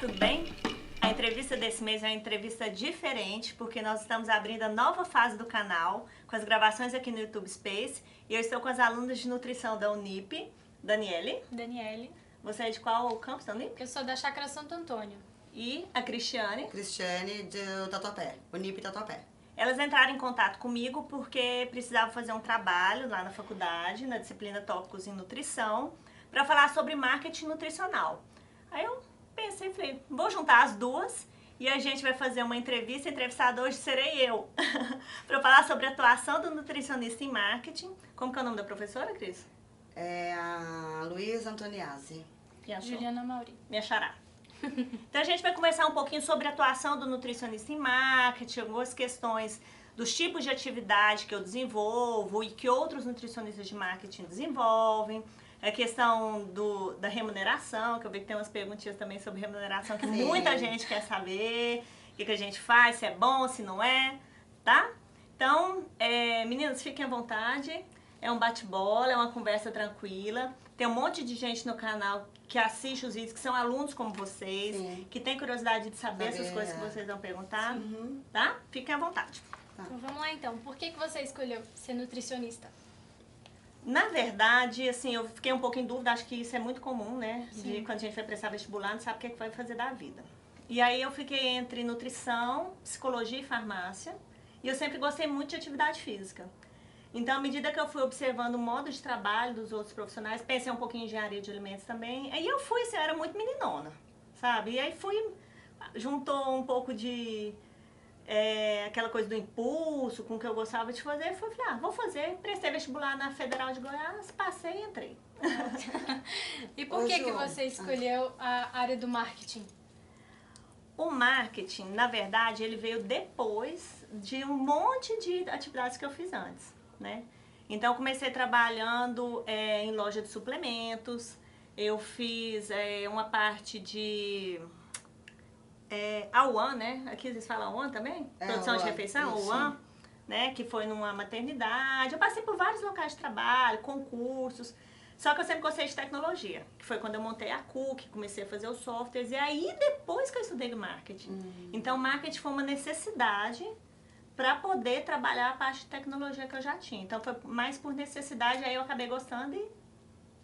tudo bem? A entrevista desse mês é uma entrevista diferente, porque nós estamos abrindo a nova fase do canal, com as gravações aqui no YouTube Space, e eu estou com as alunas de nutrição da Unip, Daniele. Daniele. Você é de qual campus da Unip? Eu sou da Chácara Santo Antônio. E a Cristiane. Cristiane do Tatuapé, Unip Tatuapé. Elas entraram em contato comigo porque precisavam fazer um trabalho lá na faculdade, na disciplina Tópicos em Nutrição, para falar sobre marketing nutricional. Aí eu pensei, falei, vou juntar as duas e a gente vai fazer uma entrevista. A entrevistada hoje serei eu, para falar sobre a atuação do nutricionista em marketing. Como que é o nome da professora, Cris? É a Luísa Antoniazzi. Juliana Mauri. Minha xará. Então a gente vai conversar um pouquinho sobre a atuação do nutricionista em marketing, algumas questões dos tipos de atividade que eu desenvolvo e que outros nutricionistas de marketing desenvolvem. A questão da remuneração, que eu vi que tem umas perguntinhas também sobre remuneração que muita gente quer saber, o que a gente faz, se é bom, se não é, tá? Então, meninas, fiquem à vontade, é um bate-bola, é uma conversa tranquila, tem um monte de gente no canal que assiste os vídeos, que são alunos como vocês, que tem curiosidade de saber essas coisas que vocês vão perguntar, tá? Fiquem à vontade. Tá. Então vamos lá então, por que você escolheu ser nutricionista? Na verdade, assim, eu fiquei um pouco em dúvida, acho que isso é muito comum, né? De quando a gente vai prestar vestibular, não sabe o que é que vai fazer da vida. E aí eu fiquei entre nutrição, psicologia e farmácia, e eu sempre gostei muito de atividade física. Então, à medida que eu fui observando o modo de trabalho dos outros profissionais, pensei um pouquinho em engenharia de alimentos também, aí eu fui, assim, eu era muito meninona, sabe? E aí juntou um pouco de aquela coisa do impulso, com o que eu gostava de fazer, falei, vou fazer, prestei vestibular na Federal de Goiás, passei e entrei. E por que você escolheu a área do marketing? O marketing, na verdade, ele veio depois de um monte de atividades que eu fiz antes, né? Então, eu comecei trabalhando em loja de suplementos, eu fiz uma parte de A1, né? Aqui vocês falam A1 também? Produção de refeição, A1, né? Que foi numa maternidade. Eu passei por vários locais de trabalho, concursos. Só que eu sempre gostei de tecnologia, que foi quando eu montei a Cook, comecei a fazer os softwares, e aí depois que eu estudei marketing. Então, marketing foi uma necessidade para poder trabalhar a parte de tecnologia que eu já tinha. Então, foi mais por necessidade, aí eu acabei gostando e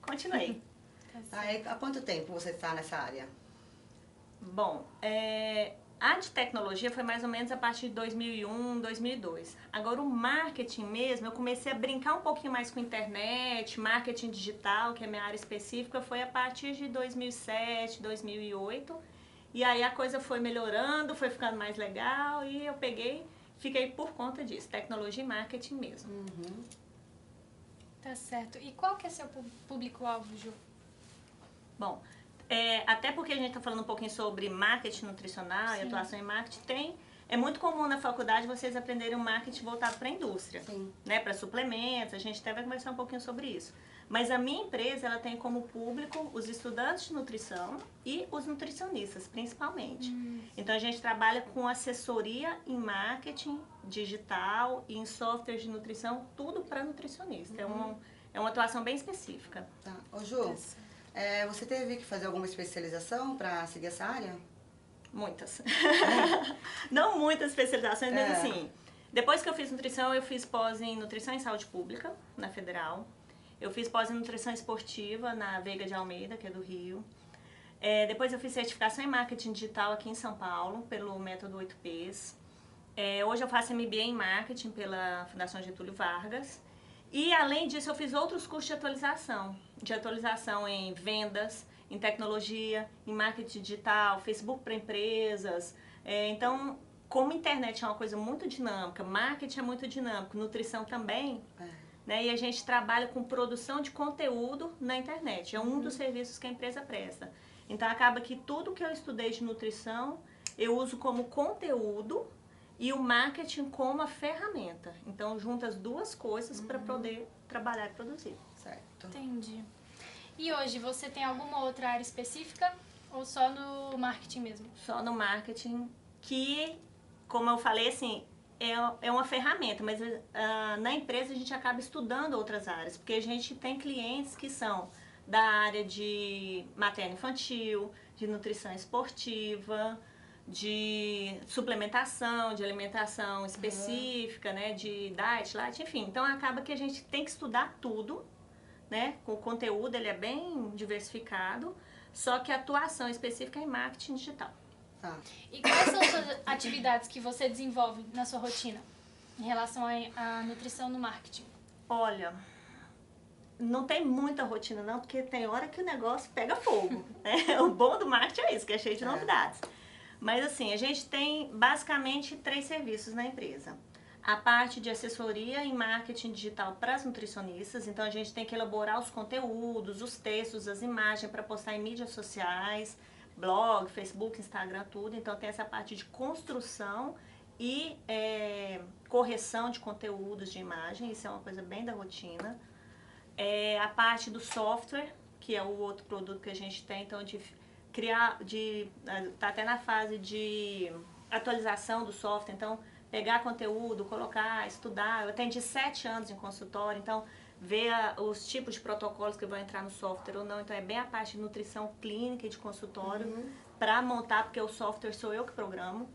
continuei. Aí, há quanto tempo você está nessa área? Bom, a de tecnologia foi mais ou menos a partir de 2001, 2002. Agora, o marketing mesmo, eu comecei a brincar um pouquinho mais com internet, marketing digital, que é a minha área específica, foi a partir de 2007, 2008. E aí a coisa foi melhorando, foi ficando mais legal e eu fiquei por conta disso, tecnologia e marketing mesmo. Tá certo. E qual que é seu público-alvo, Ju? Bom, até porque a gente está falando um pouquinho sobre marketing nutricional e atuação em marketing, é muito comum na faculdade vocês aprenderem um marketing voltado para a indústria, né, para suplementos, a gente até vai conversar um pouquinho sobre isso. Mas a minha empresa, ela tem como público os estudantes de nutrição e os nutricionistas, principalmente. Então a gente trabalha com assessoria em marketing digital e em software de nutrição, tudo para nutricionista. É uma atuação bem específica. Tá. Ô Ju, você teve que fazer alguma especialização para seguir essa área? Muitas. Não muitas especializações, mas assim, depois que eu fiz nutrição, eu fiz pós em nutrição e saúde pública, na Federal. Eu fiz pós em nutrição esportiva, na Veiga de Almeida, que é do Rio. Depois eu fiz certificação em marketing digital aqui em São Paulo, pelo método 8Ps. Hoje eu faço MBA em marketing pela Fundação Getúlio Vargas. E além disso, eu fiz outros cursos de atualização em vendas, em tecnologia, em marketing digital, Facebook para empresas. Então, como a internet é uma coisa muito dinâmica, marketing é muito dinâmico, nutrição também, né? E a gente trabalha com produção de conteúdo na internet, é um dos serviços que a empresa presta. Então, acaba que tudo que eu estudei de nutrição, eu uso como conteúdo e o marketing como a ferramenta. Então, junta as duas coisas para poder trabalhar e produzir. Certo. Entendi. E hoje, você tem alguma outra área específica ou só no marketing mesmo? Só no marketing, que, como eu falei, assim, é uma ferramenta, mas na empresa a gente acaba estudando outras áreas, porque a gente tem clientes que são da área de materno-infantil, de nutrição esportiva, de suplementação, de alimentação específica, né, de diet, light, enfim. Então acaba que a gente tem que estudar tudo, né? O conteúdo ele é bem diversificado, só que a atuação específica é em marketing digital. Tá. E quais são as suas atividades que você desenvolve na sua rotina em relação à nutrição no marketing? Olha, não tem muita rotina não, porque tem hora que o negócio pega fogo, né? O bom do marketing é isso, que é cheio de novidades. Mas assim, a gente tem basicamente 3 serviços na empresa. A parte de assessoria em marketing digital para as nutricionistas, então a gente tem que elaborar os conteúdos, os textos, as imagens para postar em mídias sociais, blog, Facebook, Instagram, tudo. Então tem essa parte de construção e correção de conteúdos de imagem, isso é uma coisa bem da rotina. A parte do software, que é o outro produto que a gente tem, então tá até na fase de atualização do software, então pegar conteúdo, colocar, estudar. Eu atendi 7 anos em consultório, então ver os tipos de protocolos que vão entrar no software ou não. Então é bem a parte de nutrição clínica e de consultório para montar, porque o software sou eu que programo.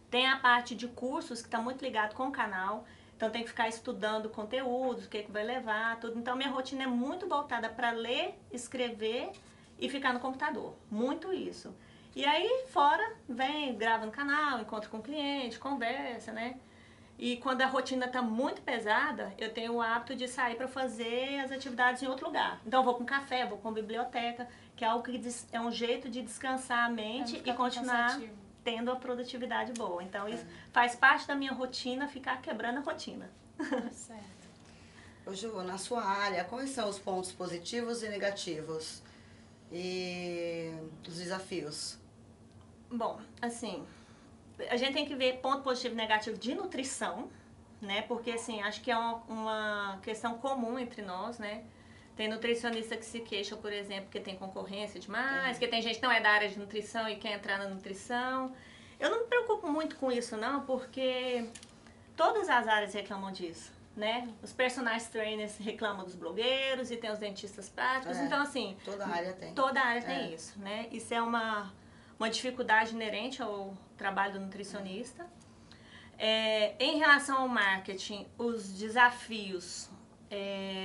Tem a parte de cursos que está muito ligado com o canal, então tem que ficar estudando conteúdos, o que vai levar, tudo. Então minha rotina é muito voltada para ler, escrever e ficar no computador, muito isso. E aí fora, grava no canal, encontro com o cliente, conversa, né? E quando a rotina está muito pesada, eu tenho o hábito de sair para fazer as atividades em outro lugar. Então eu vou com café, vou com biblioteca, que é algo que é um jeito de descansar a mente e continuar tendo a produtividade boa. Então isso faz parte da minha rotina, ficar quebrando a rotina. Certo. Ô Ju, na sua área, quais são os pontos positivos e negativos? E os desafios? Bom, assim, a gente tem que ver ponto positivo e negativo de nutrição, né? Porque, assim, acho que é uma questão comum entre nós, né? Tem nutricionista que se queixa, por exemplo, que tem concorrência demais, que tem gente que não é da área de nutrição e quer entrar na nutrição. Eu não me preocupo muito com isso, não, porque todas as áreas reclamam disso, né? Os personal trainers reclamam dos blogueiros e tem os dentistas práticos. Então, assim... Toda área tem. Toda área tem isso, né? Isso é uma dificuldade inerente ao trabalho do nutricionista. Em relação ao marketing, os desafios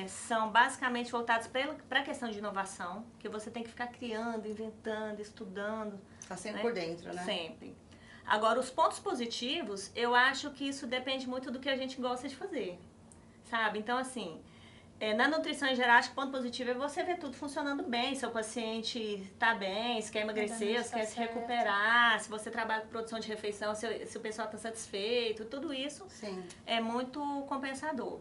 são basicamente voltados para a questão de inovação, que você tem que ficar criando, inventando, estudando. Tá sempre por dentro, né? Sempre. Agora, os pontos positivos, eu acho que isso depende muito do que a gente gosta de fazer, sabe? Então, assim, na nutrição em geral, acho que o ponto positivo é você ver tudo funcionando bem, seu paciente está bem, se quer emagrecer, se quer se recuperar, se você trabalha com produção de refeição, se o pessoal está satisfeito, tudo isso é muito compensador.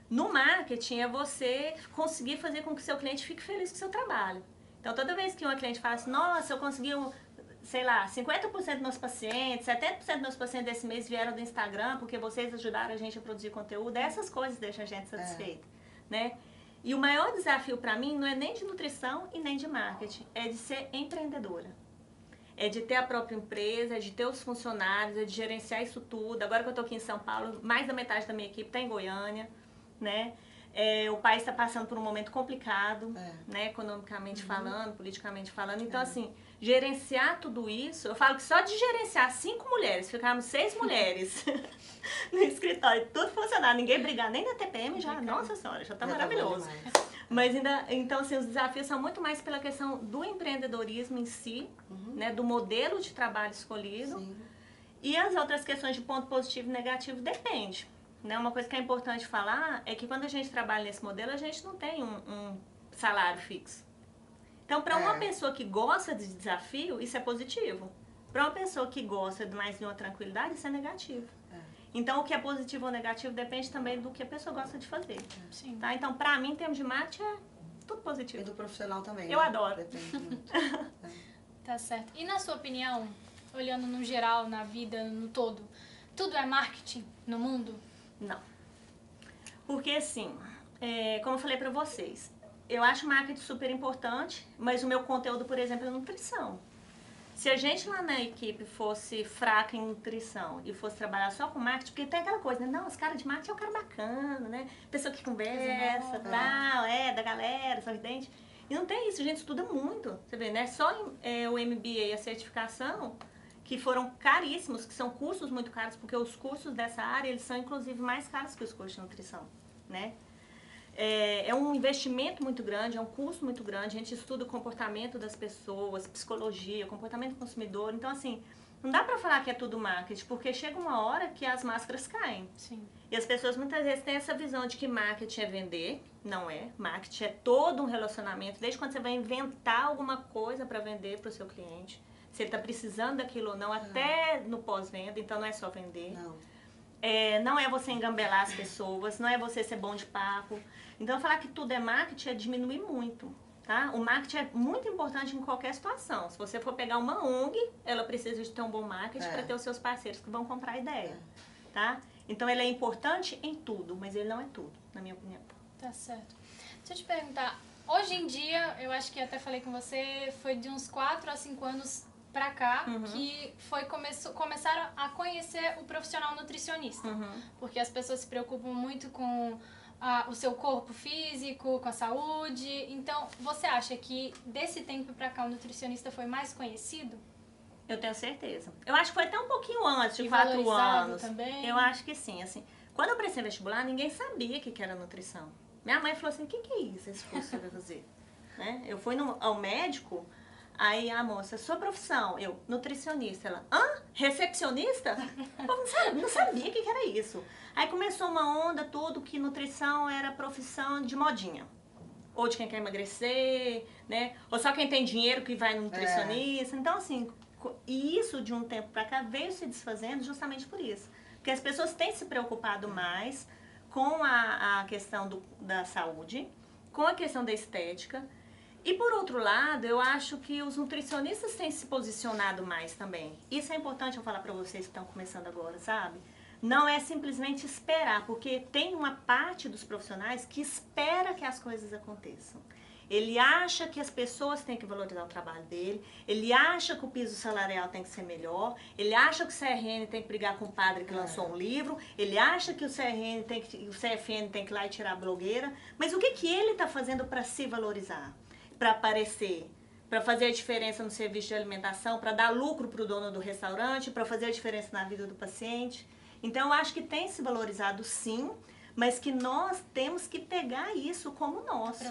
No marketing é você conseguir fazer com que o seu cliente fique feliz com o seu trabalho. Então, toda vez que uma cliente fala assim, nossa, eu consegui, sei lá, 50% dos meus pacientes, 70% dos meus pacientes desse mês vieram do Instagram porque vocês ajudaram a gente a produzir conteúdo, essas coisas deixam a gente satisfeita. Né? E o maior desafio para mim não é nem de nutrição e nem de marketing, é de ser empreendedora. É de ter a própria empresa, é de ter os funcionários, é de gerenciar isso tudo. Agora que eu estou aqui em São Paulo, mais da metade da minha equipe está em Goiânia, né? O país está passando por um momento complicado, né? Economicamente falando, politicamente falando. Então, assim, gerenciar tudo isso, eu falo que só de gerenciar 5 mulheres, ficarmos 6 mulheres no escritório, tudo funcionar, ninguém brigar, nem na TPM já, nossa senhora, já tá maravilhoso. Mas ainda, então, assim, os desafios são muito mais pela questão do empreendedorismo em si, né? Do modelo de trabalho escolhido. E as outras questões de ponto positivo e negativo depende. Né? Uma coisa que é importante falar é que quando a gente trabalha nesse modelo, a gente não tem um salário fixo. Então, para uma pessoa que gosta de desafio, isso é positivo. Para uma pessoa que gosta de mais de uma tranquilidade, isso é negativo. Então, o que é positivo ou negativo depende também do que a pessoa gosta de fazer. Sim. Tá? Então, para mim, em termos de marketing, é tudo positivo. E do profissional também. Eu adoro. Depende muito. Tá certo. E na sua opinião, olhando no geral, na vida, no todo, tudo é marketing no mundo? Não. Porque, assim, como eu falei pra vocês, eu acho marketing super importante, mas o meu conteúdo, por exemplo, é nutrição. Se a gente lá na equipe fosse fraca em nutrição e fosse trabalhar só com marketing, porque tem aquela coisa, né? Não, os caras de marketing é um cara bacana, né? Pessoa que conversa, tal, da galera, sorridente. E não tem isso, a gente estuda muito. Você vê, né? Só o MBA e a certificação, que foram caríssimos, que são cursos muito caros, porque os cursos dessa área, eles são inclusive mais caros que os cursos de nutrição, né? É um investimento muito grande, é um custo muito grande, a gente estuda o comportamento das pessoas, psicologia, comportamento do consumidor, então assim, não dá pra falar que é tudo marketing, porque chega uma hora que as máscaras caem. Sim. E as pessoas muitas vezes têm essa visão de que marketing é vender, não é. Marketing é todo um relacionamento, desde quando você vai inventar alguma coisa para vender para o seu cliente, se ele está precisando daquilo ou não, até no pós-venda, então não é só vender. Não. Não é você engambelar as pessoas, não é você ser bom de papo. Então falar que tudo é marketing é diminuir muito. Tá? O marketing é muito importante em qualquer situação. Se você for pegar uma ONG, ela precisa de ter um bom marketing para ter os seus parceiros que vão comprar a ideia. Tá? Então ele é importante em tudo, mas ele não é tudo, na minha opinião. Tá certo. Deixa eu te perguntar, hoje em dia, eu acho que até falei com você, foi de uns 4 a 5 anos pra cá que começaram a conhecer o profissional nutricionista. Porque as pessoas se preocupam muito com o seu corpo físico, com a saúde. Então, você acha que desse tempo pra cá o nutricionista foi mais conhecido? Eu tenho certeza. Eu acho que foi até um pouquinho antes de E 4 anos. Também. Eu acho que sim, assim. Quando eu prestei vestibular, ninguém sabia o que era nutrição. Minha mãe falou assim, o que é isso, esse curso que você vai fazer? Né? Eu fui ao médico, aí a moça, sua profissão? Eu, nutricionista. Ela, recepcionista? Eu não sabia o que era isso. Aí começou uma onda, tudo, que nutrição era profissão de modinha. Ou de quem quer emagrecer, né? Ou só quem tem dinheiro que vai no nutricionista. Então, assim, e isso de um tempo pra cá veio se desfazendo justamente por isso. Porque as pessoas têm se preocupado mais com a questão da saúde, com a questão da estética. E por outro lado, eu acho que os nutricionistas têm se posicionado mais também. Isso é importante eu falar pra vocês que estão começando agora, sabe? Não é simplesmente esperar, porque tem uma parte dos profissionais que espera que as coisas aconteçam. Ele acha que as pessoas têm que valorizar o trabalho dele, ele acha que o piso salarial tem que ser melhor, ele acha que o CRN tem que brigar com o padre que lançou um livro, ele acha que o CFN tem que ir lá e tirar a blogueira, mas o que ele está fazendo para se valorizar, para aparecer, para fazer a diferença no serviço de alimentação, para dar lucro para o dono do restaurante, para fazer a diferença na vida do paciente? Então eu acho que tem se valorizado sim, mas que nós temos que pegar isso como nosso.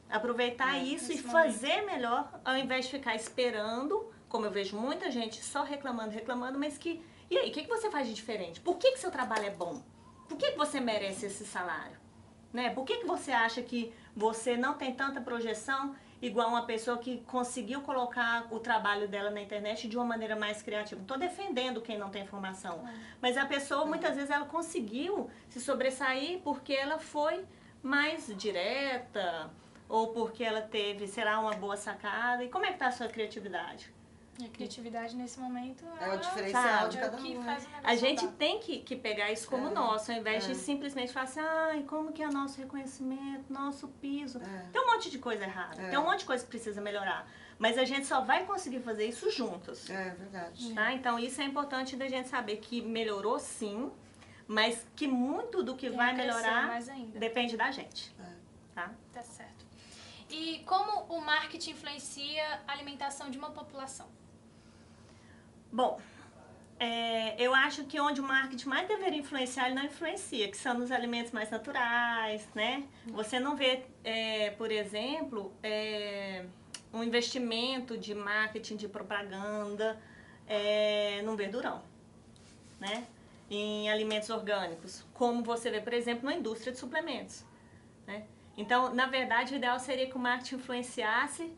Aproveitar isso e fazer melhor, ao invés de ficar esperando, como eu vejo muita gente só reclamando, mas que... E aí, o que você faz de diferente? Por que seu trabalho é bom? Por que você merece esse salário? Né? Por que você acha que você não tem tanta projeção igual uma pessoa que conseguiu colocar o trabalho dela na internet de uma maneira mais criativa? Não estou defendendo quem não tem formação, mas a pessoa, muitas vezes, ela conseguiu se sobressair porque ela foi mais direta ou porque ela teve, sei lá, uma boa sacada. E como é que está a sua criatividade? E a criatividade nesse momento é o diferencial de cada um. A gente tem que pegar isso como nosso, ao invés de simplesmente falar assim, ai, como que é nosso reconhecimento, nosso piso. Tem um monte de coisa errada, tem um monte de coisa que precisa melhorar. Mas a gente só vai conseguir fazer isso juntos. É verdade. Tá? Então isso é importante da gente saber que melhorou sim, mas que muito do que vai melhorar depende da gente. Tá? Tá certo. E como o marketing influencia a alimentação de uma população? Bom, eu acho que onde o marketing mais deveria influenciar, ele não influencia, que são nos alimentos mais naturais, né? Você não vê, por exemplo, um investimento de marketing, de propaganda num verdurão, né? Em alimentos orgânicos, como você vê, por exemplo, na indústria de suplementos, né? Então, na verdade, o ideal seria que o marketing influenciasse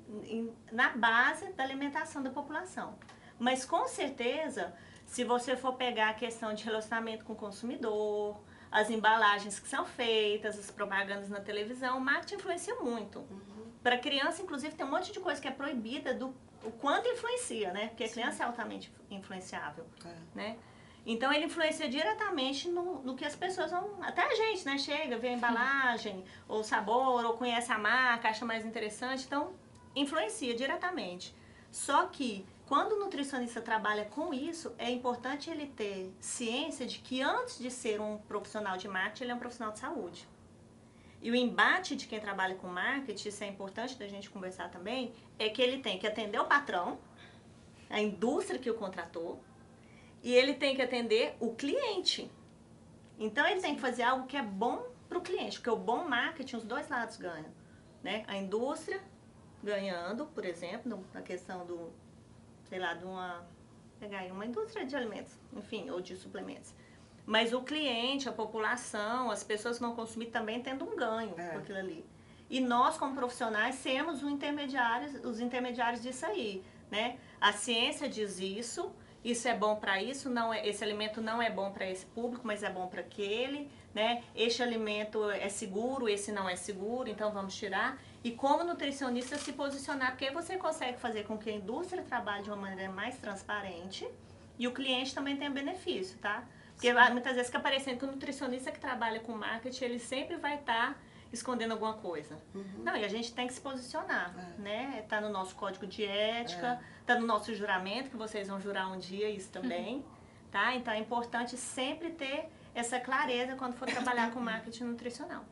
na base da alimentação da população. Mas, com certeza, se você for pegar a questão de relacionamento com o consumidor, as embalagens que são feitas, as propagandas na televisão, o marketing influencia muito. Para criança, inclusive, tem um monte de coisa que é proibida o quanto influencia, né? Porque a criança é altamente influenciável, né? Então, ele influencia diretamente no que as pessoas vão... Até a gente, né? Chega, vê a embalagem, ou o sabor, ou conhece a marca, acha mais interessante. Então, influencia diretamente. Só que, quando o nutricionista trabalha com isso, é importante ele ter ciência de que antes de ser um profissional de marketing, ele é um profissional de saúde. E o embate de quem trabalha com marketing, isso é importante da gente conversar também, é que ele tem que atender o patrão, a indústria que o contratou, e ele tem que atender o cliente. Então ele tem que fazer algo que é bom para o cliente, porque o bom marketing, os dois lados ganham, né? A indústria ganhando, por exemplo, na questão do, sei lá, de pegar aí uma indústria de alimentos, enfim, ou de suplementos. Mas o cliente, a população, as pessoas que vão consumir também tendo um ganho com aquilo ali. E nós, como profissionais, sermos os intermediários disso aí, né? A ciência diz isso é bom para isso, não é, esse alimento não é bom para esse público, mas é bom para aquele, né? Este alimento é seguro, esse não é seguro, então vamos tirar. E como nutricionista se posicionar, porque aí você consegue fazer com que a indústria trabalhe de uma maneira mais transparente e o cliente também tenha benefício, tá? Porque muitas vezes fica parecendo que o nutricionista que trabalha com marketing, ele sempre vai estar escondendo alguma coisa. Não, e a gente tem que se posicionar, né? Tá no nosso código de ética, tá no nosso juramento, que vocês vão jurar um dia isso também, tá? Então é importante sempre ter essa clareza quando for trabalhar com marketing nutricional.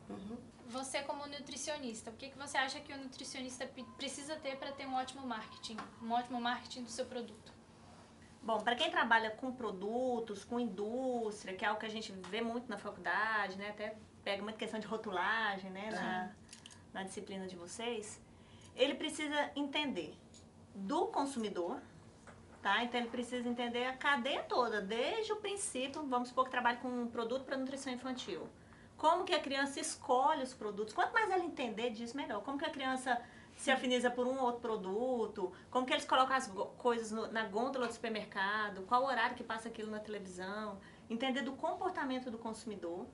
Você como nutricionista, o que você acha que o nutricionista precisa ter para ter um ótimo marketing do seu produto? Bom, para quem trabalha com produtos, com indústria, que é algo que a gente vê muito na faculdade, né? Até pega muita questão de rotulagem, né? Na disciplina de vocês. Ele precisa entender do consumidor, tá? Então ele precisa entender a cadeia toda, desde o princípio, vamos supor que trabalhe com um produto para nutrição infantil. Como que a criança escolhe os produtos? Quanto mais ela entender disso, melhor. Como que a criança se afiniza por um ou outro produto, como que eles colocam as coisas na gôndola do supermercado, qual horário que passa aquilo na televisão, entender do comportamento do consumidor,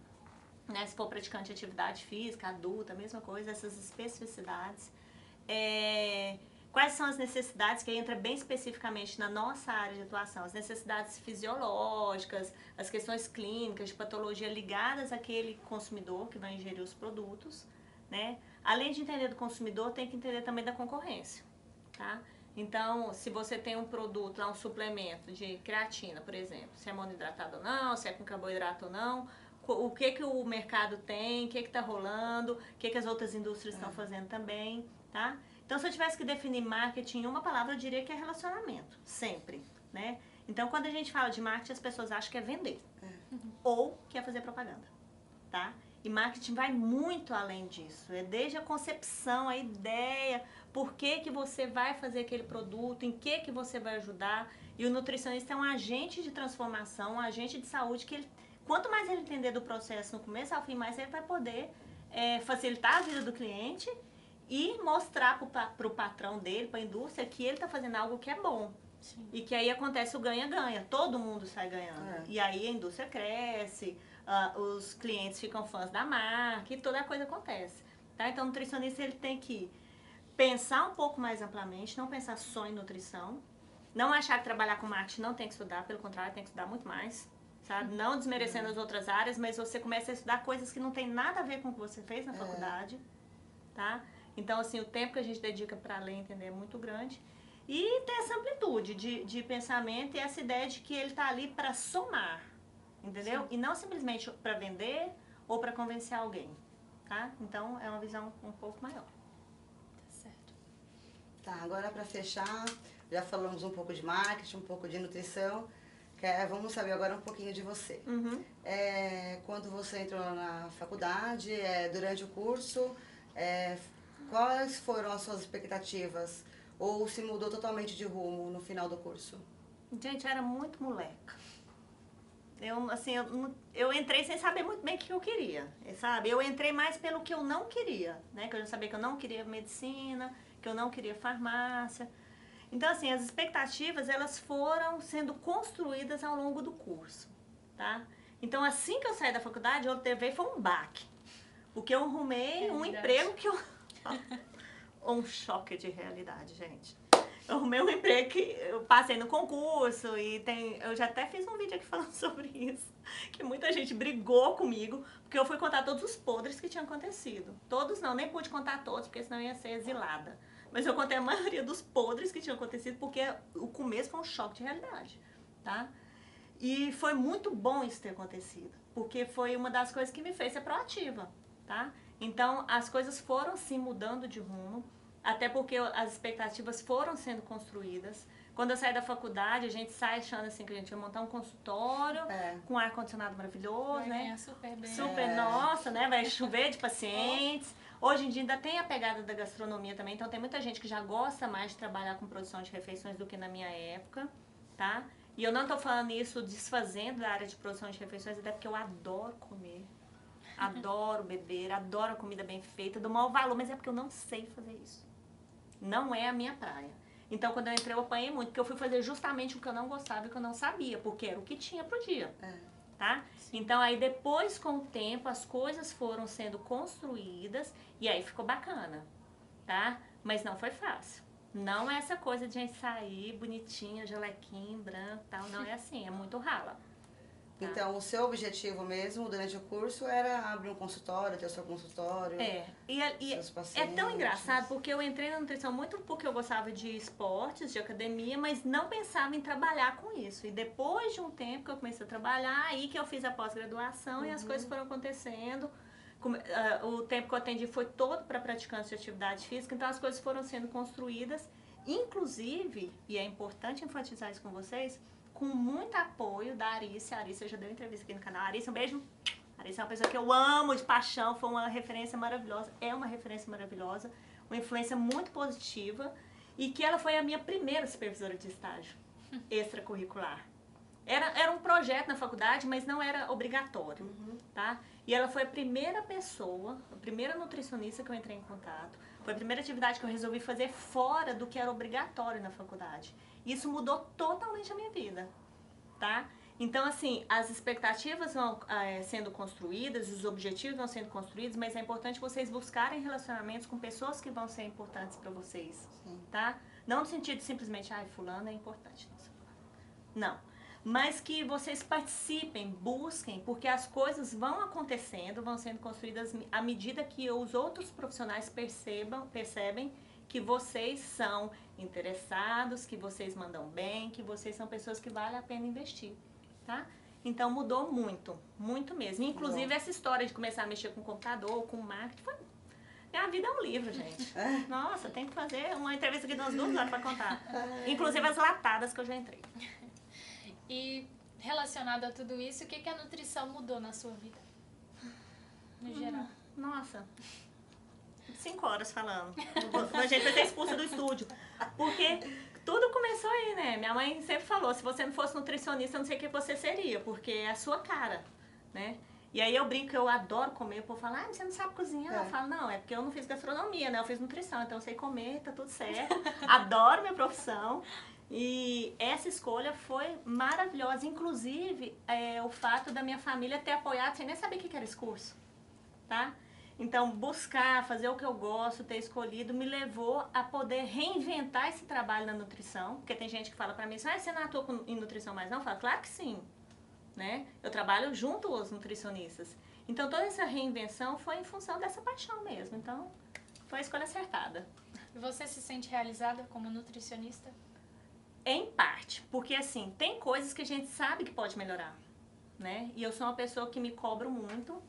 né, se for praticante de atividade física, adulta, a mesma coisa, essas especificidades. Quais são as necessidades, que entra bem especificamente na nossa área de atuação, as necessidades fisiológicas, as questões clínicas, de patologia ligadas àquele consumidor que vai ingerir os produtos, né? Além de entender do consumidor, tem que entender também da concorrência, tá? Então, se você tem um produto, um suplemento de creatina, por exemplo, se é monohidratado ou não, se é com carboidrato ou não, o que o mercado tem, o que está rolando, o que as outras indústrias estão fazendo também, tá? Então, se eu tivesse que definir marketing em uma palavra, eu diria que é relacionamento, sempre, né? Então, quando a gente fala de marketing, as pessoas acham que é vender, ou que é fazer propaganda, tá? E marketing vai muito além disso, é desde a concepção, a ideia, por que você vai fazer aquele produto, em que você vai ajudar. E o nutricionista é um agente de transformação, um agente de saúde, que ele, quanto mais ele entender do processo no começo ao fim, mais ele vai poder facilitar a vida do cliente e mostrar para o patrão dele, para a indústria, que ele está fazendo algo que é bom. Sim. E que aí acontece o ganha-ganha, todo mundo sai ganhando. E aí a indústria cresce, os clientes ficam fãs da marca e toda a coisa acontece. Tá? Então o nutricionista ele tem que pensar um pouco mais amplamente, não pensar só em nutrição, não achar que trabalhar com marketing não tem que estudar, pelo contrário, tem que estudar muito mais. Sabe? Não desmerecendo as outras áreas, mas você começa a estudar coisas que não tem nada a ver com o que você fez na faculdade. Tá? Então, assim, o tempo que a gente dedica para ler e entender é muito grande. E ter essa amplitude de pensamento e essa ideia de que ele está ali para somar, entendeu? Sim. E não simplesmente para vender ou para convencer alguém, tá? Então, é uma visão um pouco maior. Tá certo. Tá, agora para fechar, já falamos um pouco de marketing, um pouco de nutrição. Vamos saber agora um pouquinho de você. Quando você entrou na faculdade, durante o curso, quais foram as suas expectativas? Ou se mudou totalmente de rumo no final do curso? Gente, eu era muito moleca. Eu entrei sem saber muito bem o que eu queria, sabe? Eu entrei mais pelo que eu não queria, né? Que eu já sabia que eu não queria medicina, que eu não queria farmácia. Então, assim, as expectativas, elas foram sendo construídas ao longo do curso, tá? Então, assim que eu saí da faculdade, eu teve foi um baque. Porque eu arrumei um emprego que eu... um choque de realidade, gente. Eu arrumei um emprego que eu passei no concurso e eu já até fiz um vídeo aqui falando sobre isso. Que muita gente brigou comigo, porque eu fui contar todos os podres que tinham acontecido. Todos não, nem pude contar todos, porque senão eu ia ser exilada. Mas eu contei a maioria dos podres que tinham acontecido, porque o começo foi um choque de realidade, tá? E foi muito bom isso ter acontecido, porque foi uma das coisas que me fez ser proativa, tá? Então, as coisas foram se mudando de rumo, até porque as expectativas foram sendo construídas. Quando eu saí da faculdade, a gente sai achando assim que a gente ia montar um consultório com ar-condicionado maravilhoso, né? Super bem. Super, nossa, né? Vai chover de pacientes. Hoje em dia ainda tem a pegada da gastronomia também, então tem muita gente que já gosta mais de trabalhar com produção de refeições do que na minha época, tá? E eu não tô falando isso desfazendo da área de produção de refeições, até porque eu adoro comer. Adoro beber, adoro a comida bem feita, dou maior valor, mas é porque eu não sei fazer isso. Não é a minha praia. Então, quando eu entrei, eu apanhei muito, porque eu fui fazer justamente o que eu não gostava e o que eu não sabia, porque era o que tinha pro dia, tá? Então, aí depois, com o tempo, as coisas foram sendo construídas e aí ficou bacana, tá? Mas não foi fácil. Não é essa coisa de a gente sair bonitinha, jalequinho, branco e tal, não é assim, é muito rala. Tá. Então, o seu objetivo mesmo durante o curso era abrir um consultório, ter o seu consultório. E é tão engraçado porque eu entrei na nutrição muito porque eu gostava de esportes, de academia, mas não pensava em trabalhar com isso. E depois de um tempo que eu comecei a trabalhar, aí que eu fiz a pós-graduação e as coisas foram acontecendo. O tempo que eu atendi foi todo para praticantes de atividade física, então as coisas foram sendo construídas, inclusive, e é importante enfatizar isso com vocês, com muito apoio da Arícia. A Arícia já deu entrevista aqui no canal. Arícia, um beijo. A Arícia é uma pessoa que eu amo de paixão, foi uma referência maravilhosa, é uma referência maravilhosa, uma influência muito positiva, e que ela foi a minha primeira supervisora de estágio extracurricular. Era um projeto na faculdade, mas não era obrigatório, tá? E ela foi a primeira pessoa, a primeira nutricionista que eu entrei em contato, foi a primeira atividade que eu resolvi fazer fora do que era obrigatório na faculdade. Isso mudou totalmente a minha vida, tá? Então, assim, as expectativas vão sendo construídas, os objetivos vão sendo construídos, mas é importante vocês buscarem relacionamentos com pessoas que vão ser importantes para vocês, tá? Não no sentido de simplesmente, fulano é importante. Não. Mas que vocês participem, busquem, porque as coisas vão acontecendo, vão sendo construídas à medida que os outros profissionais percebem que vocês são interessados, que vocês mandam bem, que vocês são pessoas que vale a pena investir, tá? Então mudou muito, muito mesmo. Inclusive essa história de começar a mexer com computador, com marketing, minha vida é um livro, gente. Nossa, tem que fazer uma entrevista aqui de umas 2 horas pra contar. Inclusive as latadas que eu já entrei. E relacionado a tudo isso, o que a nutrição mudou na sua vida? No geral. Nossa, 5 horas falando. A gente vai ser expulsa do estúdio. Porque tudo começou aí, né? Minha mãe sempre falou, se você não fosse nutricionista, eu não sei o que você seria, porque é a sua cara, né? E aí eu brinco, eu adoro comer, o povo fala, você não sabe cozinhar? Eu falo, não, é porque eu não fiz gastronomia, né? Eu fiz nutrição, então eu sei comer, tá tudo certo. Adoro minha profissão. E essa escolha foi maravilhosa, inclusive o fato da minha família ter apoiado sem nem saber o que era esse curso, tá? Então, buscar, fazer o que eu gosto, ter escolhido, me levou a poder reinventar esse trabalho na nutrição, porque tem gente que fala pra mim assim, você não atua em nutrição mais não? Eu falo, claro que sim, né? Eu trabalho junto aos nutricionistas. Então, toda essa reinvenção foi em função dessa paixão mesmo, então foi a escolha acertada. E você se sente realizada como nutricionista? Em parte, porque assim, tem coisas que a gente sabe que pode melhorar, né? E eu sou uma pessoa que me cobro muito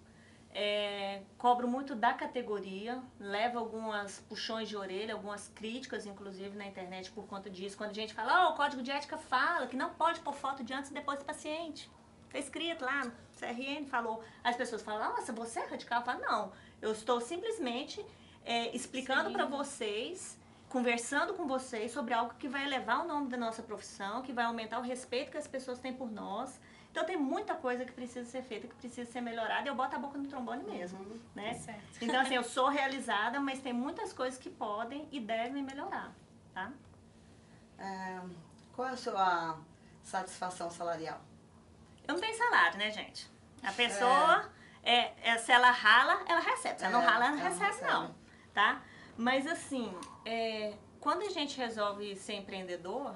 da categoria, levo algumas puxões de orelha, algumas críticas, inclusive, na internet por conta disso. Quando a gente fala, o código de ética fala que não pode pôr foto de antes e depois do paciente. Tá escrito lá, no CRN falou. As pessoas falam, nossa, você é radical? Eu falo, não, eu estou simplesmente explicando para vocês, conversando com vocês sobre algo que vai elevar o nome da nossa profissão, que vai aumentar o respeito que as pessoas têm por nós. Então tem muita coisa que precisa ser feita, que precisa ser melhorada, e eu boto a boca no trombone mesmo, né? Certo. Então assim, eu sou realizada, mas tem muitas coisas que podem e devem melhorar, tá? Qual é a sua satisfação salarial? Eu não tenho salário, né, gente? A pessoa, se ela rala, ela recebe. Se ela não rala, ela não recebe, não, tá? Mas assim, quando a gente resolve ser empreendedor,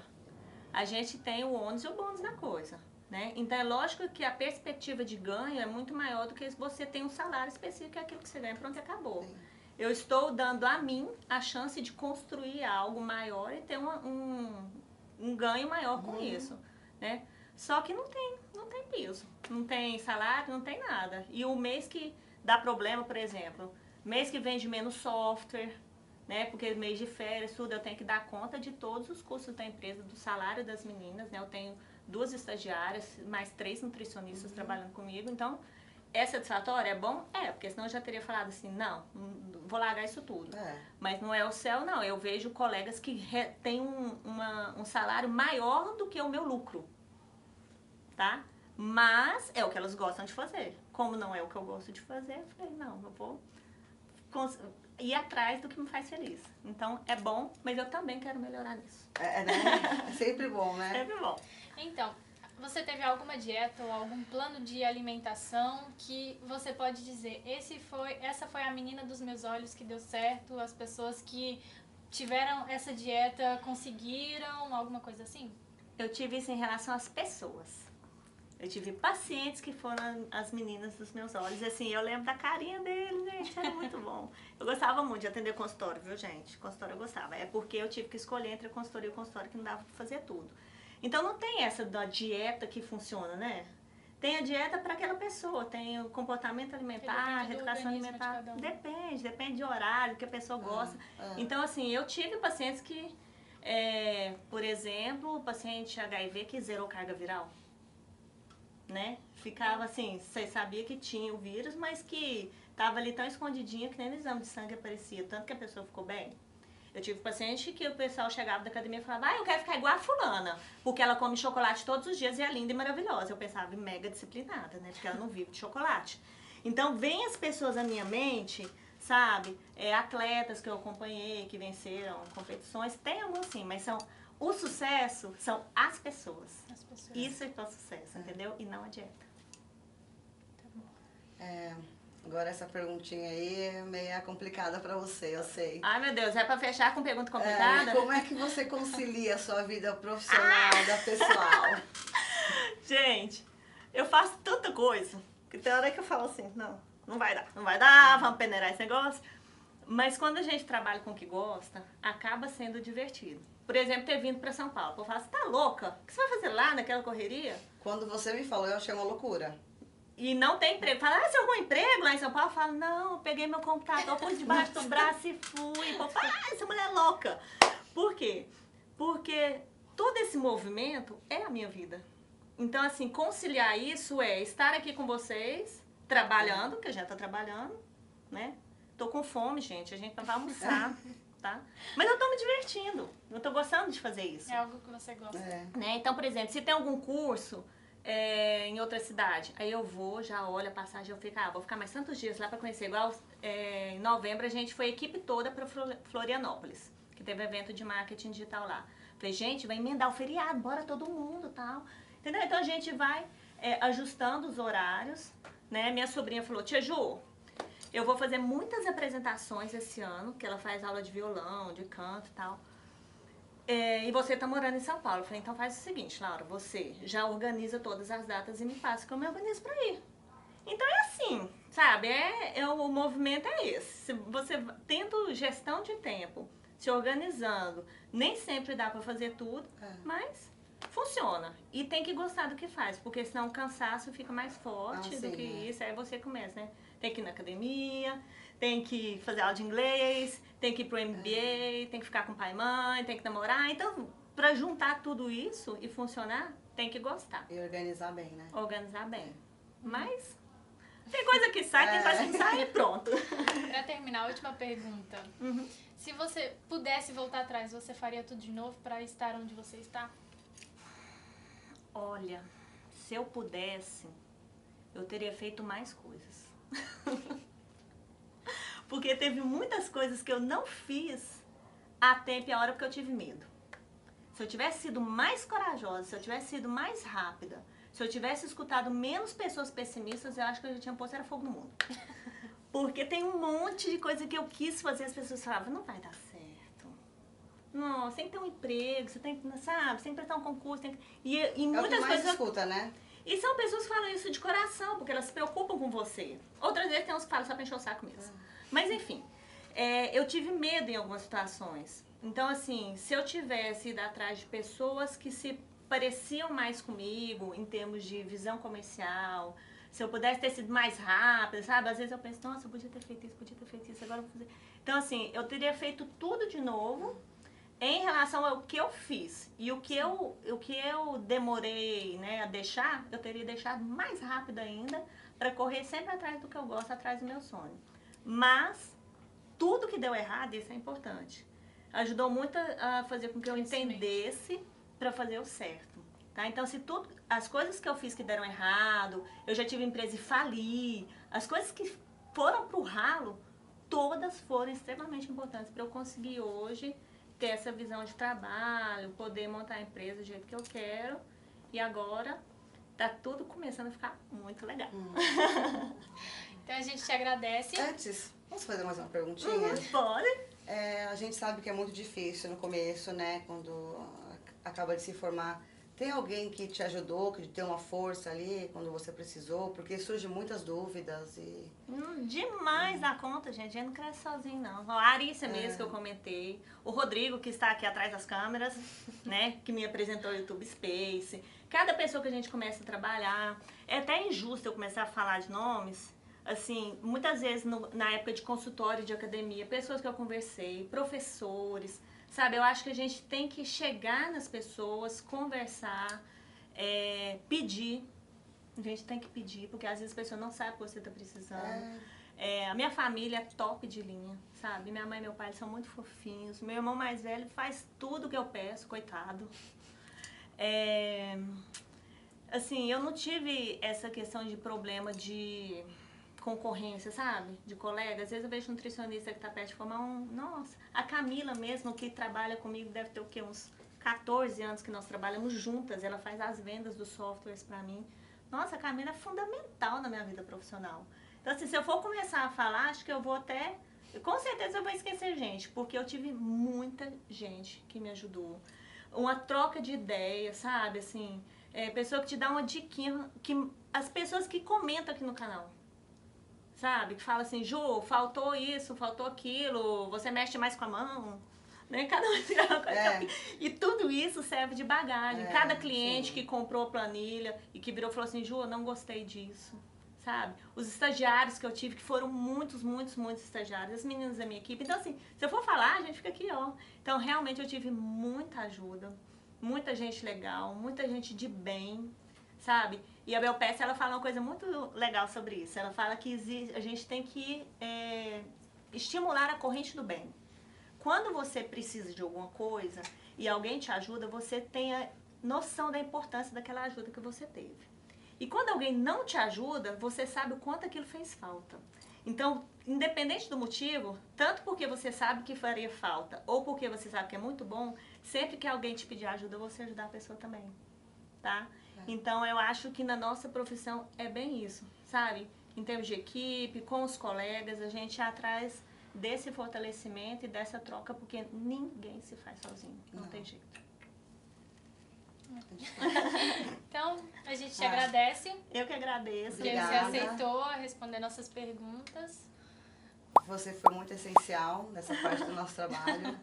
a gente tem o ônus e o bônus da coisa, né? Então é lógico que a perspectiva de ganho é muito maior do que se você tem um salário específico, que é aquilo que você ganha, pronto, acabou. Sim. Eu estou dando a mim a chance de construir algo maior e ter um ganho maior com isso, né? Só que não tem piso, não tem salário, não tem nada. E o mês que dá problema, por exemplo, mês que vende menos software, né? Porque mês de férias, tudo, eu tenho que dar conta de todos os custos da empresa, do salário das meninas, né? Eu tenho 2 estagiárias, mais 3 nutricionistas trabalhando comigo, então é satisfatório? É bom? É, porque senão eu já teria falado assim, não, vou largar isso tudo. Mas não é o céu, não. Eu vejo colegas que têm um salário maior do que o meu lucro, tá? Mas é o que elas gostam de fazer. Como não é o que eu gosto de fazer, eu falei, não, eu vou ir atrás do que me faz feliz. Então, é bom, mas eu também quero melhorar nisso. Né? É sempre bom, né? Sempre bom. Então, você teve alguma dieta ou algum plano de alimentação que você pode dizer, essa foi a menina dos meus olhos que deu certo, as pessoas que tiveram essa dieta conseguiram, alguma coisa assim? Eu tive isso em relação às pessoas. Eu tive pacientes que foram as meninas dos meus olhos. Assim, eu lembro da carinha deles, gente, era muito bom. Eu gostava muito de atender consultório, viu, gente? Consultório eu gostava. É porque eu tive que escolher entre a consultoria e o consultório que não dava pra fazer tudo. Então não tem essa da dieta que funciona, né? Tem a dieta para aquela pessoa, tem o comportamento alimentar, reeducação alimentar. Depende de horário, que a pessoa gosta. Então, assim, eu tive pacientes que, por exemplo, o paciente HIV que zerou carga viral, né? Ficava assim, você sabia que tinha o vírus, mas que estava ali tão escondidinho que nem no exame de sangue aparecia, tanto que a pessoa ficou bem. Eu tive paciente que o pessoal chegava da academia e falava, eu quero ficar igual a fulana, porque ela come chocolate todos os dias e é linda e maravilhosa. Eu pensava, mega disciplinada, né? Porque ela não vive de chocolate. Então, vem as pessoas à minha mente, sabe? Atletas que eu acompanhei, que venceram competições, tem alguns sim, mas o sucesso são as pessoas. Isso é que é o sucesso, entendeu? E não a dieta. Tá bom. Agora essa perguntinha aí é meio complicada pra você, eu sei. Ai, meu Deus, é pra fechar com pergunta complicada? Como é que você concilia a sua vida profissional da pessoal? Gente, eu faço tanta coisa que tem hora que eu falo assim, não vai dar, vamos peneirar esse negócio. Mas quando a gente trabalha com o que gosta, acaba sendo divertido. Por exemplo, ter vindo pra São Paulo. Eu falo, você tá louca? O que você vai fazer lá naquela correria? Quando você me falou, eu achei uma loucura. E não tem emprego. Fala, você arrumou emprego lá em São Paulo? Eu falo, não, eu peguei meu computador, pus debaixo do braço e fui. Eu falo, essa mulher é louca. Por quê? Porque todo esse movimento é a minha vida. Então, assim, conciliar isso é estar aqui com vocês, trabalhando, que a gente tá trabalhando, né? Tô com fome, gente, a gente vai almoçar, tá? Mas eu tô me divertindo, eu tô gostando de fazer isso. É algo que você gosta. Né? Então, por exemplo, se tem algum curso em outra cidade, aí eu vou, já olho a passagem, eu fico, vou ficar mais tantos dias lá pra conhecer. Igual em novembro a gente foi a equipe toda pra Florianópolis, que teve evento de marketing digital lá. Falei, gente, vai emendar o feriado, bora todo mundo e tal. Entendeu? Então a gente vai ajustando os horários, né? Minha sobrinha falou, tia Ju, eu vou fazer muitas apresentações esse ano, que ela faz aula de violão, de canto e tal. E você tá morando em São Paulo. Eu falei, então faz o seguinte, Laura, você já organiza todas as datas e me passa que eu me organizo pra ir. Então é assim, sabe? O movimento é esse. Se você tendo gestão de tempo, se organizando, nem sempre dá pra fazer tudo, mas funciona. E tem que gostar do que faz, porque senão o cansaço fica mais forte do que isso. Aí você começa, né? Tem que ir na academia, tem que fazer aula de inglês, tem que ir pro MBA, tem que ficar com pai e mãe, tem que namorar. Então, pra juntar tudo isso e funcionar, tem que gostar. E organizar bem, né? Organizar bem. Mas tem coisa que sai, tem coisa que sai e pronto. Pra terminar, a última pergunta. Se você pudesse voltar atrás, você faria tudo de novo pra estar onde você está? Olha, se eu pudesse, eu teria feito mais coisas. Porque teve muitas coisas que eu não fiz a tempo e a hora porque eu tive medo. Se eu tivesse sido mais corajosa, se eu tivesse sido mais rápida, se eu tivesse escutado menos pessoas pessimistas, eu acho que eu já tinha posto era fogo no mundo. Porque tem um monte de coisa que eu quis fazer, as pessoas falavam, não vai dar certo. Não, você tem que ter um emprego, você tem que, sabe, você tem que prestar um concurso. Tem que... E muitas o que mais coisas. escuta, né? E são pessoas que falam isso de coração, porque elas se preocupam com você. Outras vezes tem uns que falam só pra encher o saco mesmo. Mas enfim, eu tive medo em algumas situações. Então assim, se eu tivesse ido atrás de pessoas que se pareciam mais comigo, em termos de visão comercial, se eu pudesse ter sido mais rápida, sabe? Às vezes eu penso, nossa, eu podia ter feito isso, agora eu vou fazer. Então, assim, eu teria feito tudo de novo em relação ao que eu fiz. E o que eu demorei, né, a deixar, eu teria deixado mais rápido ainda para correr sempre atrás do que eu gosto, atrás do meu sonho. Mas tudo que deu errado, isso é importante. Ajudou muito a fazer com que eu entendesse para fazer o certo. Tá? Então, se tudo, as coisas que eu fiz que deram errado, eu já tive empresa e fali, as coisas que foram pro ralo, todas foram extremamente importantes para eu conseguir hoje ter essa visão de trabalho, poder montar a empresa do jeito que eu quero. E agora tá tudo começando a ficar muito legal. Então a gente te agradece. Antes, posso fazer mais uma perguntinha? Pode. A gente sabe que é muito difícil no começo, né? Quando acaba de se formar. Tem alguém que te ajudou, que te deu uma força ali quando você precisou? Porque surgem muitas dúvidas e... Demais da conta, gente. A gente não cresce sozinho, não. A Arícia mesmo, que eu comentei. O Rodrigo, que está aqui atrás das câmeras, né? Que me apresentou o YouTube Space. Cada pessoa que a gente começa a trabalhar. É até injusto eu começar a falar de nomes. Assim, muitas vezes na época de consultório de academia, pessoas que eu conversei, professores... Sabe, eu acho que a gente tem que chegar nas pessoas, conversar, pedir. A gente tem que pedir, porque às vezes a pessoa não sabe o que você está precisando. A minha família é top de linha, sabe? Minha mãe e meu pai são muito fofinhos. Meu irmão mais velho faz tudo que eu peço, coitado. Assim, eu não tive essa questão de problema de concorrência, sabe? De colega. Às vezes eu vejo um nutricionista que tá perto de formar Nossa, a Camila mesmo, que trabalha comigo, deve ter o quê? Uns 14 anos que nós trabalhamos juntas. Ela faz as vendas dos softwares pra mim. Nossa, a Camila é fundamental na minha vida profissional. Então, assim, se eu for começar a falar, acho que eu vou até... Com certeza eu vou esquecer gente, porque eu tive muita gente que me ajudou. Uma troca de ideias, sabe? Assim, pessoa que te dá uma diquinha, as pessoas que comentam aqui no canal. Sabe? Que fala assim, Ju, faltou isso, faltou aquilo, você mexe mais com a mão, né? Cada um tira uma coisa. E tudo isso serve de bagagem. Cada cliente que comprou a planilha e que virou e falou assim, Ju, eu não gostei disso, sabe? Os estagiários que eu tive, que foram muitos estagiários, as meninas da minha equipe. Então, assim, se eu for falar, a gente fica aqui, ó. Então, realmente, eu tive muita ajuda, muita gente legal, muita gente de bem, sabe? E a Belpes, ela fala uma coisa muito legal sobre isso. Ela fala que a gente tem que estimular a corrente do bem. Quando você precisa de alguma coisa e alguém te ajuda, você tem a noção da importância daquela ajuda que você teve. E quando alguém não te ajuda, você sabe o quanto aquilo fez falta. Então, independente do motivo, tanto porque você sabe que faria falta ou porque você sabe que é muito bom, sempre que alguém te pedir ajuda, você ajudar a pessoa também, tá? Então, eu acho que na nossa profissão é bem isso, sabe? Em termos de equipe, com os colegas, a gente ir atrás desse fortalecimento e dessa troca, porque ninguém se faz sozinho, não tem jeito. Então, a gente te agradece. Eu que agradeço. Porque você aceitou responder nossas perguntas. Você foi muito essencial nessa parte do nosso trabalho.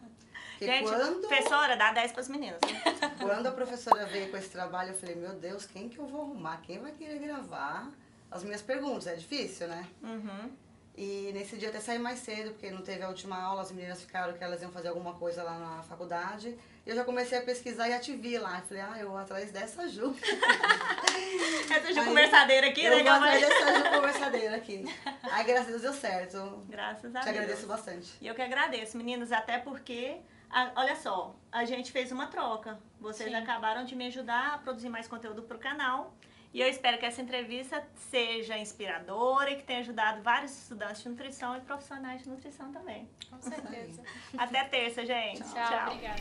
Gente, professora, dá 10 para as meninas. Né? Quando a professora veio com esse trabalho, eu falei, meu Deus, quem que eu vou arrumar? Quem vai querer gravar as minhas perguntas? É difícil, né? E nesse dia até saí mais cedo, porque não teve a última aula, as meninas ficaram que elas iam fazer alguma coisa lá na faculdade. E eu já comecei a pesquisar e a te vi lá. Eu falei, eu vou atrás dessa Ju. Essa Ju conversadeira aqui, né? Eu vou atrás dessa Ju conversadeira aqui. Aí, graças a Deus, deu certo. Graças a Deus. Te agradeço bastante. E eu que agradeço, meninos, até porque, olha só, a gente fez uma troca. Vocês acabaram de me ajudar a produzir mais conteúdo pro canal. E eu espero que essa entrevista seja inspiradora e que tenha ajudado vários estudantes de nutrição e profissionais de nutrição também. Com certeza. Até terça, gente. Tchau. Obrigada.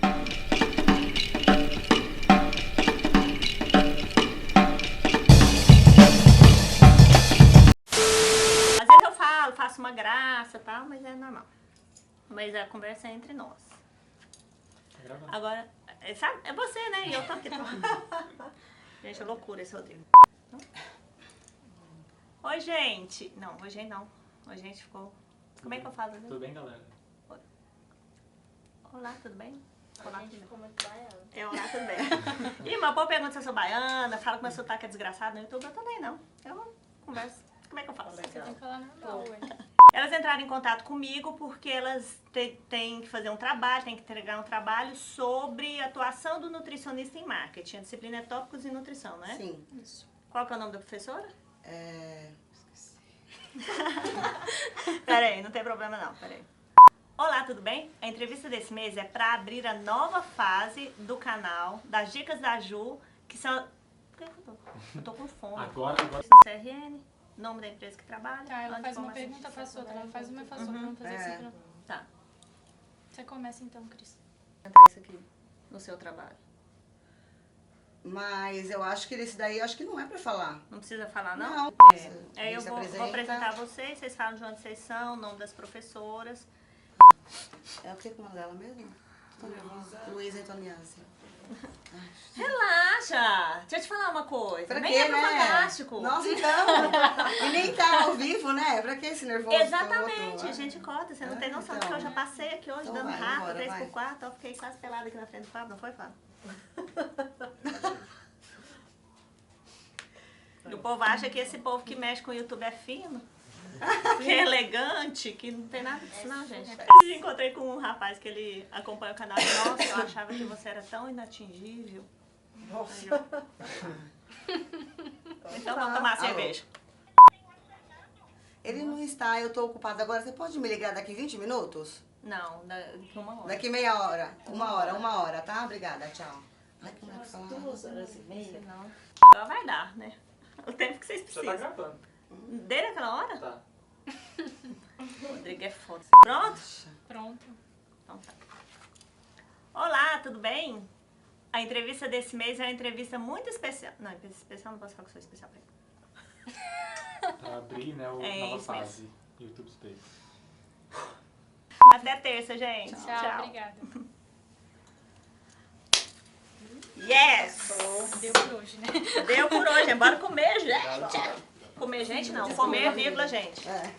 Às vezes eu faço uma graça e tal, mas é normal. Mas a conversa é entre nós. Agora, sabe, é você, né? E eu tô aqui. Gente, é loucura esse Rodrigo. Oi, gente. Não, oi, gente não. Oi, gente ficou... Como é que eu falo? Tudo bem, galera? Olá, tudo bem? Olá, A gente ficou muito baiana. Olá, tudo bem? Ih, mas o povo pergunta se eu sou baiana, fala que meu sotaque é desgraçado no YouTube. Eu também não. Eu conversa. Como é que eu faço? Você tem que falar normal, ué. Elas entraram em contato comigo porque elas têm que fazer um trabalho, têm que entregar um trabalho sobre a atuação do nutricionista em marketing. A disciplina é tópicos e nutrição, né? Sim. Isso. Qual que é o nome da professora? Esqueci. Peraí, não tem problema não, peraí. Olá, tudo bem? A entrevista desse mês é para abrir a nova fase do canal das Dicas da Ju, que são... Por que eu tô? Eu tô com fome. Agora. No CRN, nome da empresa que trabalha. Tá, ela onde faz uma formação pergunta, de faço outra. Ela faz uma e faço outra. Vamos fazer assim. Pra... Tá, Você começa então, Cris. vou tentar isso aqui no seu trabalho. Mas eu acho que esse daí, eu acho que não é pra falar. Não precisa falar, não? Não. É, eu Se vou apresenta. apresentar vocês, vocês falam de onde vocês são, o nome das professoras. É o que com o nome dela mesmo? Tô nervosa. Luísa Antoniazzi. Relaxa! Deixa eu te falar uma coisa. Pra Nem quê, é pro né? Fantástico. Nossa, então. E nem tá ao vivo, né? Pra que esse nervoso Exatamente, todo? a gente corta. Você não tem noção então. do que eu já passei aqui hoje, Então dando vai, rato, vambora, 3x4. Eu fiquei quase pelada aqui na frente do Fábio, não foi, Fábio? E o povo acha que esse povo que mexe com o YouTube é fino, que é elegante, que não tem nada disso não, gente. Eu encontrei com um rapaz que ele acompanha o canal e, nossa, eu achava que você era tão inatingível. Nossa. Então vamos tomar cerveja. Ele não está, eu tô ocupada agora. Você pode me ligar daqui 20 minutos? Não, daqui uma hora. Daqui meia hora. Uma hora, tá? Obrigada, tchau. Ai, como é que fala? 2h30. Senão, agora vai dar, né? O tempo que vocês Você tá precisam. gravando. Desde aquela hora? Tá. Rodrigo é foda. Pronto? Pronto. Então tá. Olá, tudo bem? A entrevista desse mês é uma entrevista muito especial. Não, especial não posso falar que sou especial pra ele. Pra abrir, né, o É nova isso fase. YouTube Space. Até terça, gente. Tchau, obrigada. Yes! Deu por hoje, né? Deu por hoje. Bora comer, gente. Comer gente não. Comer, vírgula, gente. É.